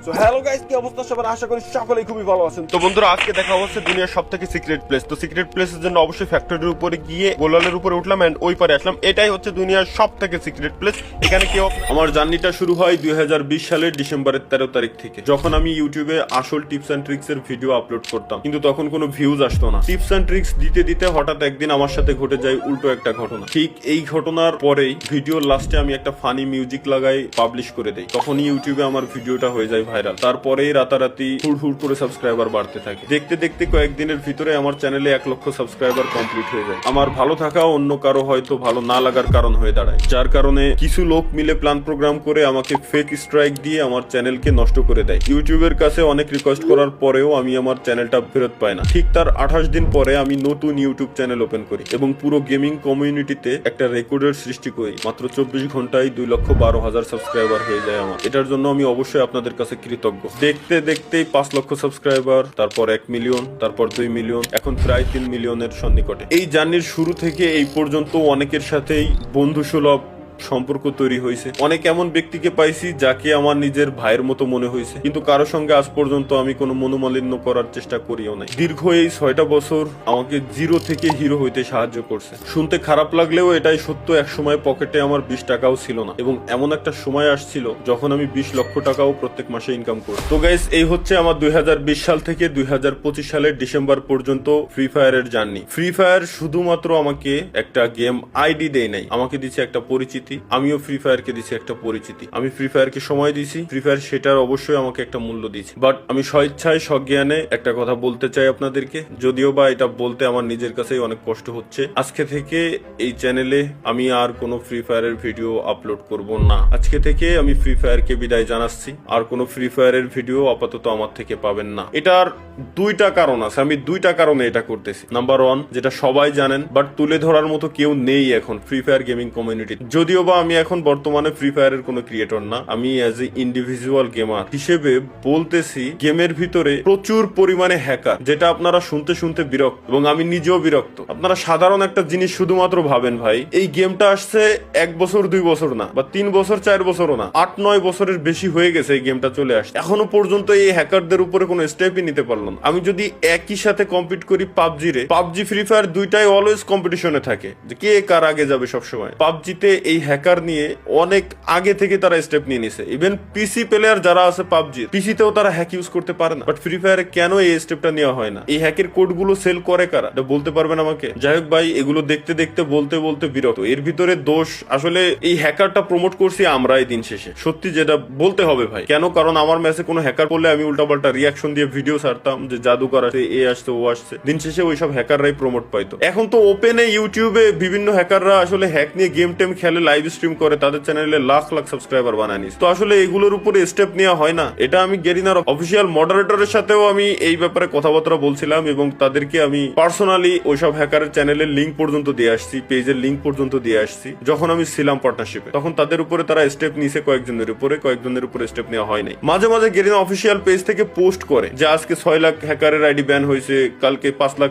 So hello guys, কি অবস্থা সবার? আশা করি সকলেই খুবই ভালো আছেন। তো বন্ধুরা, আজকে দেখা হচ্ছে দুনিয়ার সবথেকে সিক্রেট প্লেস। তো সিক্রেট প্লেসের জন্য অবশ্যই ফ্যাক্টরির উপরে গিয়ে গোলালের উপরে উঠলাম এন্ড ওই পারে আসলাম। এটাই হচ্ছে দুনিয়ার সবথেকে সিক্রেট প্লেস। এখানে কেউ আমার জার্নিটা শুরু হয় 2020 সালের ডিসেম্বরের 13 তারিখ থেকে, যখন আমি ইউটিউবে আসল টিপস এন্ড ট্রিক্স এর ভিডিও আপলোড করতাম, কিন্তু তখন কোনো ভিউজ আসতো না। টিপস এন্ড ট্রিক্স দিতে দিতে হঠাৎ একদিন আমার সাথে ঘটে যায় উল্টো একটা ঘটনা। ঠিক এই ঘটনার পরেই ভিডিওর লাস্টে আমি একটা ফানি মিউজিক লাগাই পাবলিশ করে দেই। তখনই ইউটিউবে আমার ভিডিওটা হয়ে যায় ভাইরাল। তারপরেই রাতারাতি হুড় করে সাবস্ক্রাইবার বাড়তে থাকে। দেখতে দেখতে কয়েকদিনের ভিতরে আমার চ্যানেলে 1 লক্ষ সাবস্ক্রাইবার কমপ্লিট হয়ে যায়। আমার ভালো থাকা অন্য কারো হয়তো ভালো না লাগার কারণ হয়ে দাঁড়ায়, যার কারণে কিছু লোক মিলে প্ল্যান প্রোগ্রাম করে আমাকে ফেক স্ট্রাইক দিয়ে আমার চ্যানেলকে নষ্ট করে দেয়। ইউটিউবের কাছে অনেক রিকোয়েস্ট করার পরেও আমি আমার চ্যানেলটা ফেরত পাই না। ঠিক তার 28 দিন পরে আমি নতুন ইউটিউব চ্যানেল ওপেন করি এবং পুরো গেমিং কমিউনিটিতে একটা রেকর্ডের সৃষ্টি করি। মাত্র 24 ঘন্টায় 2,12,000 সাবস্ক্রাইবার হয়ে যায় আমার। এটার জন্য আমি অবশ্যই আপনাদের কাছে কৃতজ্ঞ। দেখতে দেখতেই 5 লক্ষ সাবস্ক্রাইবার, তারপর 1 মিলিয়ন, তারপর 2 মিলিয়ন, এখন প্রায় 3 মিলিয়নের সন্নিকটে। এই জার্নির শুরু থেকে এই পর্যন্ত অনেকের সাথেই বন্ধুসুলভ সম্পর্ক তৈরি হয়েছে। অনেক এমন ব্যক্তিকে পাইছি যাকে আমার নিজের ভাইয়ের মতো মনে হয়েছে, কিন্তু কারো সঙ্গে আজ পর্যন্ত আমি কোনো মনোমালিন্য করার চেষ্টা করিও নাই। দীর্ঘ এই 6টা বছর আমাকে জিরো থেকে হিরো হইতে সাহায্য করছে। শুনতে খারাপ লাগলেও এটাই সত্য। এক সময় পকেটে আমার 20 টাকাও ছিল না, এবং এমন একটা সময় আসছিল যখন আমি 20 লক্ষ টাকাও প্রত্যেক মাসে ইনকাম করি। তো গাইস, এই হচ্ছে আমার 2020 সাল থেকে 2025 সালের ডিসেম্বর পর্যন্ত ফ্রি ফায়ারের জার্নি। ফ্রি ফায়ার শুধুমাত্র আমাকে একটা গেম আইডি দেয় নাই, আমাকে দিচ্ছে একটা পরিচিতি। আমিও ফ্রি ফায়ারকে দিছি একটা পরিচিতি। আমি ফ্রি ফায়ারকে সময় দিছি, ফ্রি ফায়ার সেটার অবশ্যই আমাকে একটা মূল্য দিয়েছে। বাট আমি স্বেচ্ছায় সজ্ঞানে একটা কথা বলতে চাই আপনাদেরকে, যদিও বা এটা বলতে আমার নিজের কাছেই অনেক কষ্ট হচ্ছে। আজকে থেকে এই চ্যানেলে আমি আর কোনো ফ্রি ফায়ারের ভিডিও আপলোড করব না। আজকে থেকে আমি ফ্রি ফায়ারকে বিদায় জানাচ্ছি। আর কোনো ফ্রি ফায়ারের ভিডিও আপাতত আমার থেকে পাবেন না। এটার 2টা কারণ আছে। আমি 2টা কারণে এটা করতেছি। নাম্বার 1, যেটা সবাই জানেন বাট তুলে ধরার মতো কেউ নেই এখন ফ্রি ফায়ার গেমিং কমিউনিটি। যদিও বা আমি এখন বর্তমানে ফ্রি ফায়ারের কোনো ক্রিয়েটর না, আমি অ্যাজ এ ইন্ডিভিজুয়াল গেমার হিসেবে বলতেছি, গেমের ভিতরে প্রচুর পরিমাণে হ্যাকার, যেটা আপনারা শুনতে শুনতে বিরক্ত, এবং আমি নিজেও বিরক্ত। আপনারা সাধারণ একটা জিনিস শুধুমাত্র ভাবেন, ভাই এই গেমটা আসছে 1 বছর 2 বছর না, বা 3 বছর 4 বছরও না, 8-9 বছরের বেশি হয়ে গেছে এই গেমটা চলে আসছে। এখনো পর্যন্ত এই হ্যাকারদের উপরে কোনো স্টেপই নিতে পারলো না। আমি যদি একই সাথে কম্পিট করি পাবজি ফ্রি ফায়ার দুইটাই অলওয়েজ কম্পিটিশনে থাকে, যে কে কার আগে যাবে সবসময়। পাবজিতে এই হ্যাকার নিয়ে অনেক আগে থেকে তারা স্টেপ নিয়ে নিছে। ইভেন পিসি প্লেয়ার যারা আছে পাবজি, পিসিতেও তারা হ্যাক ইউজ করতে পারে না। বাট ফ্রি ফায়ারে কেন এই স্টেপটা নেওয়া হয় না? এই হ্যাকের কোড গুলো সেল করে কারা, এটা বলতে পারবেন আমাকে? যাই হোক ভাই, এগুলো দেখতে দেখতে বলতে বলতে বিরক্ত। এর ভিতরে দোষ আসলে এই হ্যাকারটা প্রমোট করছি আমরাই দিন শেষে, সত্যি যেটা বলতে হবে ভাই। কেন? কারণ আমার ম্যাচে কোনো হ্যাকার করলে আমি উল্টাপাল্টা রিয়াকশন দিয়ে ভিডিও ছাড়তাম যে জাদুকর আসছে, এ আসছে, ও আসছে। দিন শেষে ওইসব হ্যাকাররাই প্রমোট পাইতো। এখন তো ওপেনে ইউটিউবে বিভিন্ন হ্যাকাররা আসলে হ্যাক নিয়ে গেম টেম খেলে, লাইভ স্ট্রিম করে, তাদের চ্যানেলে লাখ লাখ সাবস্ক্রাইবার বানায় নিস। তো আসলে এগুলোর উপরে স্টেপ নেওয়া হয় না। এটা আমি গেরিনার অফিসিয়াল মডারেটরের সাথেও আমি এই ব্যাপারে কথাবার্তা বলছিলাম, এবং তাদেরকে আমি পার্সোনালি ওইসব হ্যাকারের চ্যানেলের লিঙ্ক পর্যন্ত দিয়ে আসছি, পেজের লিঙ্ক পর্যন্ত দিয়ে আসছি। যখন আমি ছিলাম পার্টনারশিপে, তখন তাদের উপরে তারা স্টেপ নিছে, কয়েকজনের উপরে স্টেপ নেওয়া হয় নাই। মাঝে মাঝে গেরিনা অফিসিয়াল পেজ থেকে পোস্ট করে যে আজকে 6 লাখ হ্যাকারের আইডি ব্যান হয়েছে, কালকে 5 লাখ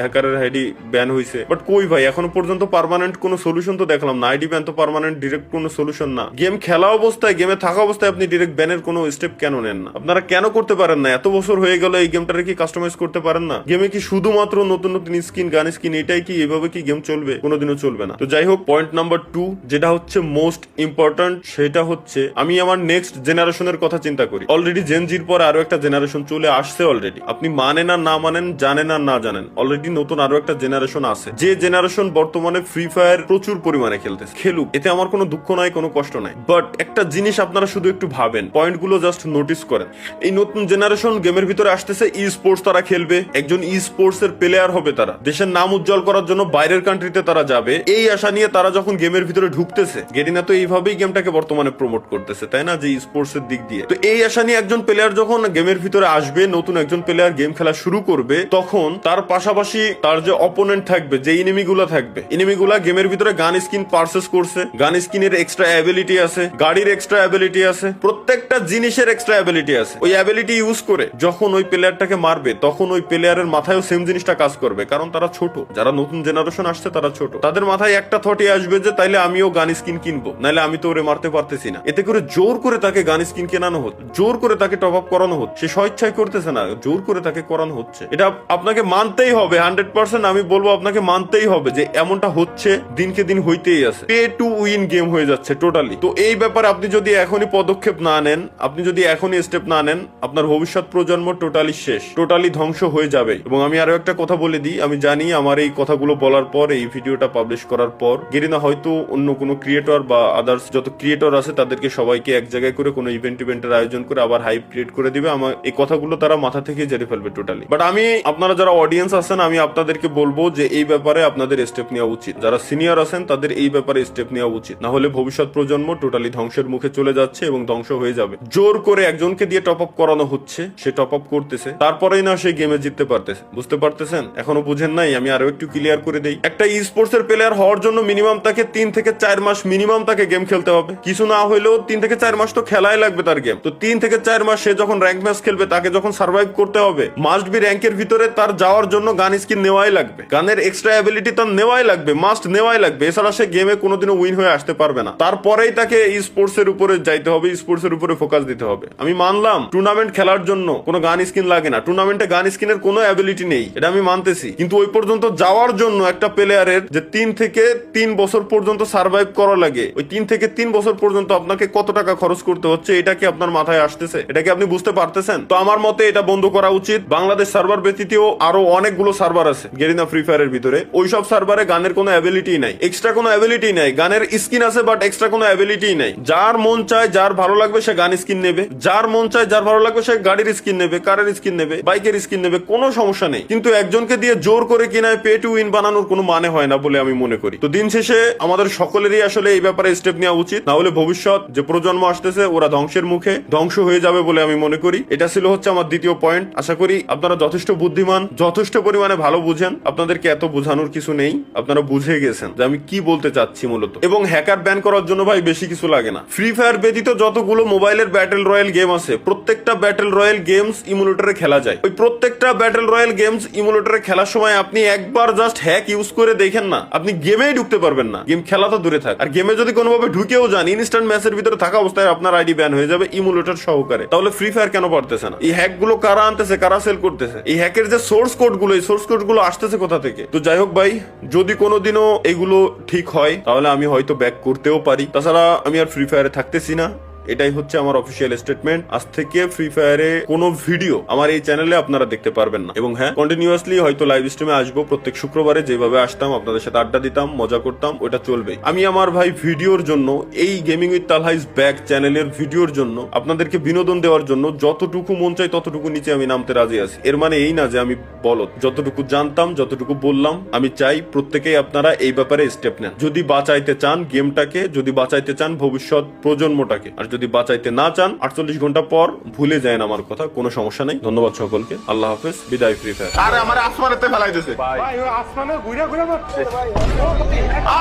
হ্যাকারের আইডি ব্যান হয়েছে। বাট কই ভাই, এখনো পর্যন্ত পার্মানেন্ট কোনো সলিউশন তো দেখলাম না। আইডি ব্যান তো পার্মানেন্ট ডিরেক্ট কোনো সলিউশন না। গেম খেলা অবস্থায়, গেমে থাকা অবস্থায় আপনি ডিরেক্ট ব্যানের কোনো স্টেপ কেন নেন না? আপনারা কেন করতে পারেন না? এত বছর হয়ে গেল এই গেমটারে কি কাস্টমাইজ করতে পারেন না? গেমে কি শুধুমাত্র নতুন নতুন স্কিন, গান স্কিন, এটাই কি? এভাবে কি গেম চলবে? কোনোদিনও চলবে না। তো যাই হোক, পয়েন্ট নাম্বার 2 যেটা হচ্ছে মোস্ট ইম্পর্টেন্ট, সেটা হচ্ছে আমি আমার নেক্সট জেনারেশনের কথা চিন্তা করি। অলরেডি জেন জির পর আরো একটা জেনারেশন চলে আসছে অলরেডি। আপনি মানেন আর না মানেন, জানেন আর না জানেন, অলরেডি নতুন আরো একটা জেনারেশন আছে, যে জেনারেশন বর্তমানে ফ্রি ফায়ার প্রচুর পরিমাণে খেলতেছে। খেলুক, এতে আমার কোনো দুঃখ নাই, কোনো কষ্ট নাই। বাট একটা জিনিস আপনারা শুধু একটু ভাবেন, পয়েন্টগুলো জাস্ট নোটিস করেন। এই নতুন জেনারেশন গেমের ভিতরে আসতেছে, ই স্পোর্টস তারা খেলবে, একজন ই স্পোর্টস এর প্লেয়ার হবে, তারা দেশের নাম উজ্জ্বল করার জন্য বাইরের কান্ট্রিতে তারা যাবে, এই আশা নিয়ে তারা যখন গেমের ভিতরে ঢুকতেছে। গেরিনা তো এইভাবেই গেমটাকে বর্তমানে প্রমোট করতেছে, তাই না? যে ই স্পোর্টস এর দিক দিয়ে। তো এই আশা নিয়ে একজন প্লেয়ার যখন গেমের ভিতরে আসবে, নতুন একজন প্লেয়ার গেম খেলা শুরু করবে, তখন তার পাশাপাশি তার যে অপোনেন্ট থাকবে, যে এনিমিগুলা থাকবে, এনিমিগুলা গেমের ভিতরে গান স্কিন পারচেস করছে, করতেছে, গান স্কিনের এক্সট্রা অ্যাবিলিটি আছে, গাড়ির এক্সট্রা অ্যাবিলিটি আছে, প্রত্যেকটা জিনিসের এক্সট্রা অ্যাবিলিটি আছে। ওই অ্যাবিলিটি ইউজ করে যখন ওই প্লেয়ারটাকে মারবে তখন ওই প্লেয়ারের মাথায়ও সেম জিনিসটা কাজ করবে, কারণ তারা ছোট, যারা নতুন জেনারেশন আসছে তারা ছোট, তাদের মাথায় একটা থটই আসবে যে তাইলে আমিও গান স্কিন কিনবো, নাইলে আমি তো ওরে মারতে পারতেছি না। এতে করে জোর করে তাকে গান স্কিন কেনানো হচ্ছে, জোর করে তাকে টপ আপ করানো হচ্ছে, সে স্বেচ্ছায় করতেছে না, জোর করে তাকে করানো হচ্ছে। এটা আপনাকে মানতেই হবে, 100% আমি বলবো আপনাকে মানতেই হবে যে এমনটা হচ্ছে, দিনকে দিন হইতেই আছে, পে টু উইন গেম হয়ে যাচ্ছে টোটালি। তো এই ব্যাপারে আপনি যদি এখনই পদক্ষেপ না নেন, আপনি যদি এখনই স্টেপ না নেন, আপনার ভবিষ্যৎ প্রজন্ম টোটালি শেষ, টোটালি ধ্বংস হয়ে যাবে। এবং আমি আরো একটা কথা বলে দিই, আমি জানি আমার এই কথাগুলো বলার পর, এই ভিডিওটা পাবলিশ করার পর গেরিনা হয়তো অন্য কোনো ক্রিয়েটর বা আদার্স যত ক্রিয়েটর আছে তাদেরকে সবাইকে এক জায়গায় করে কোনো ইভেন্টের আয়োজন করে আবার হাইপ ক্রিয়েট করে দিবে। আমার এই কথাগুলো তারা মাথা থেকে জেনে ফেলবে টোটালি। বাট আমি, আপনারা যারা অডিয়েন্স আছেন, আমি আপনাদেরকে বলবো যে এই ব্যাপারে আপনাদের স্টেপ নেওয়া উচিত। যারা সিনিয়র আছেন তাদের এই ব্যাপারে স্টেপ নেওয়া উচিত, না হলে ভবিষ্যৎ প্রজন্ম টোটালি ধ্বংসের মুখে চলে যাচ্ছে এবং ধ্বংস হয়ে যাবে। জোর করে একজনকে দিয়ে টপ আপ করানো হচ্ছে, সে টপ আপ করতেছে, তারপরেই না সেই গেমে জিততে পারতেছে। বুঝতে পারতেছেন? এখনো বুঝেন নাই? আমি আরো একটু ক্লিয়ার করে দেই। একটা ই স্পোর্টস এর প্লেয়ার হওয়ার জন্য মিনিমাম তাকে 3 থেকে 4 মাস মিনিমাম তাকে গেম খেলতে হবে, কিছু না হইলেও 3 থেকে 4 মাস তো খেলাই লাগবে তার গেম। তো 3 থেকে 4 মাস সে যখন র্যাঙ্ক ম্যাচ খেলবে, তাকে যখন সার্ভাইভ করতে হবে, মাস্ট বি র্যাঙ্কের ভিতরে তার যাওয়ার জন্য গান স্কিন নেওয়াই লাগবে, গানের এক্সট্রা অ্যাবিলিটি তার নেওয়াই লাগবে, মাস্ট নেওয়াই লাগবে। এছাড়া সে গেমে কোনোদিনও উইন হয়ে আসতে পারবে না। তারপরেই তাকে ই স্পোর্টস এর উপরে যাইতে হবে, স্পোর্টস এর উপরে ফোকাস দিতে হবে। আমি মানলাম টুর্নামেন্ট খেলার জন্য কোনো গান স্কিন লাগে না, টুর্নামেন্টে গান স্কিনের কোনো অ্যাবিলিটি নেই, এটা আমি মানতেছি, কিন্তু ওই পর্যন্ত যাওয়ার জন্য একটা প্লেয়ারের যে 3 থেকে 3 বছর পর্যন্ত সার্ভাইভ করা লাগে, ওই 3 থেকে 3 বছর পর্যন্ত আপনাকে কত টাকা খরচ করতে হচ্ছে, এটা কি আপনার মাথায় আসতেছে? এটা কি আপনি বুঝতে পারতেছেন? তো আমার মতে এটা বন্ধ করা উচিত। বাংলাদেশ সার্ভার ব্যতীতও আরো অনেকগুলো সার্ভার আছে গেরিনা ফ্রি ফায়ারের ভিতরে, ওইসব সার্ভারে গানের কোনো অ্যাবিলিটি নাই, এক্সট্রা কোনো অ্যাবিলিটি নাই, গানের স্কিন আছে বাট এক্সট্রা কোনো অ্যাবিলিটি নাই। যার মন চায়, যার ভালো লাগবে সে গান স্কিন নেবে, যার মন চায়, যার ভালো লাগবে সে গাড়ির স্কিন নেবে, কারের স্কিন নেবে, বাইকের স্কিন নেবে, কোনো সমস্যা নেই। কিন্তু একজনকে দিয়ে জোর করে কিনায় পে টু উইন বানানোর কোনো মানে হয় না বলে আমি মনে করি। তো দিন শেষে আমাদের সকলেরই আসলে এই ব্যাপারে স্টেপ নেওয়া উচিত, না হলে ভবিষ্যৎ যে প্রজন্ম আসতেছে ওরা ধ্বংসের মুখে ধ্বংস হয়ে যাবে বলে আমি মনে করি। এটা ছিল হচ্ছে আমার দ্বিতীয় পয়েন্ট। আশা করি আপনারা যথেষ্ট বুদ্ধিমান, যথেষ্ট পরিমাণে ভালো বুঝেন, আপনাদেরকে এত বোঝানোর কিছু নেই, আপনারা বুঝে গেছেন যে আমি কি বলতে চাচ্ছি মূলত। এবং হ্যাকার ব্যান করার জন্য ভাই বেশি কিছু লাগে না। ফ্রি ফায়ার ব্যতীত যতগুলো মোবাইলের ব্যাটেল রয়্যাল গেম আছে, প্রত্যেকটা ব্যাটেল রয়্যাল গেমস ইমুলেটরে খেলা যায়। ওই প্রত্যেকটা ব্যাটেল রয়্যাল গেমস ইমুলেটরে খেলার সময় আপনি একবার জাস্ট হ্যাক ইউজ করে দেখেন না, আপনি গেমেই ঢুকতে পারবেন না, গেম খেলা তো দূরে থাক। আর গেমে যদি কোনোভাবে ঢুকেও যান, ইনস্ট্যান্ট ম্যাচের ভিতরে থাকা অবস্থায় আপনার আইডি ব্যান হয়ে যাবে ইমুলেটর সহকারে। তাহলে ফ্রি ফায়ার কেন পারতেছে না? এই হ্যাক গুলো কারা আনতেছে, কারা সেল করতেছে? এই হ্যাকের যে সোর্স কোড গুলো, এই সোর্স কোড গুলো আসতেছে কোথা থেকে? তো যাই হোক ভাই, যদি কোনোদিনও এগুলো ঠিক হয় তাহলে আমি হয়তো ব্যাক করতেও পারি, তাছাড়া আমি আর ফ্রি ফায়ারে থাকতেছি না। এটাই হচ্ছে আমার অফিসিয়াল স্টেটমেন্ট। আজ থেকে ফ্রি ফায়ারে কোনো ভিডিও আমার এই চ্যানেলে আপনারা দেখতে পারবেন না। এবং হ্যাঁ, কন্টিনিউয়াসলি হয়তো লাইভ স্ট্রিমে আসবো প্রত্যেক শুক্রবারে, যেভাবে আসতাম আপনাদের সাথে আড্ডা দিতাম, মজা করতাম, ওটা চলবে। আমি আমার ভাই ভিডিওর জন্য, এই gaming with Talha is back চ্যানেলের ভিডিওর জন্য, আপনাদেরকে বিনোদন দেওয়ার জন্য যতটুকু মন চাই ততটুকু নিচে আমি নামতে রাজি আছি। এর মানে এই না যে আমি বলদ, যতটুকু জানতাম যতটুকু বললাম। আমি চাই প্রত্যেকেই আপনারা এই ব্যাপারে স্টেপ নেন, যদি বাঁচাইতে চান গেমটাকে, যদি বাঁচাইতে চান ভবিষ্যৎ প্রজন্মটাকে। আর যদি বাঁচাইতে না চান 48 ঘন্টা পর ভুলে যায় আমার কথা, কোনো সমস্যা নেই। ধন্যবাদ সকলকে, আল্লাহ হাফেজ, বিদায় ফ্রি ফায়ার। আরে আমার আসমানেতে ফেলাই দিয়েছে ভাই ও আসমানে ঘুরে ঘুরে মারছে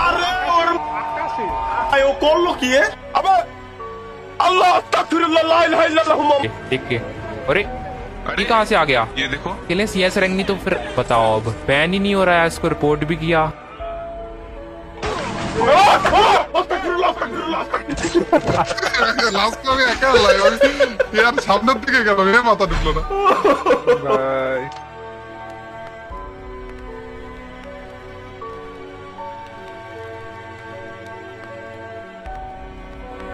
আরে ওর আকাশে ভাই ও করলো কি আবার? আল্লাহ আস্তাগফিরুল্লাহ লা ইলাহা ইল্লাল্লাহ। देख के अरे ये कहाँ से आ गया? ये देखो के लिए सीएस रैंक नहीं तो फिर बताओ, अब बैन ही नहीं हो रहा है, इसको रिपोर्ट भी किया। লাস্ট আমি একা হলাম, ইয়ার সামনের দিকে গেল, মাথা ঢুকলো না।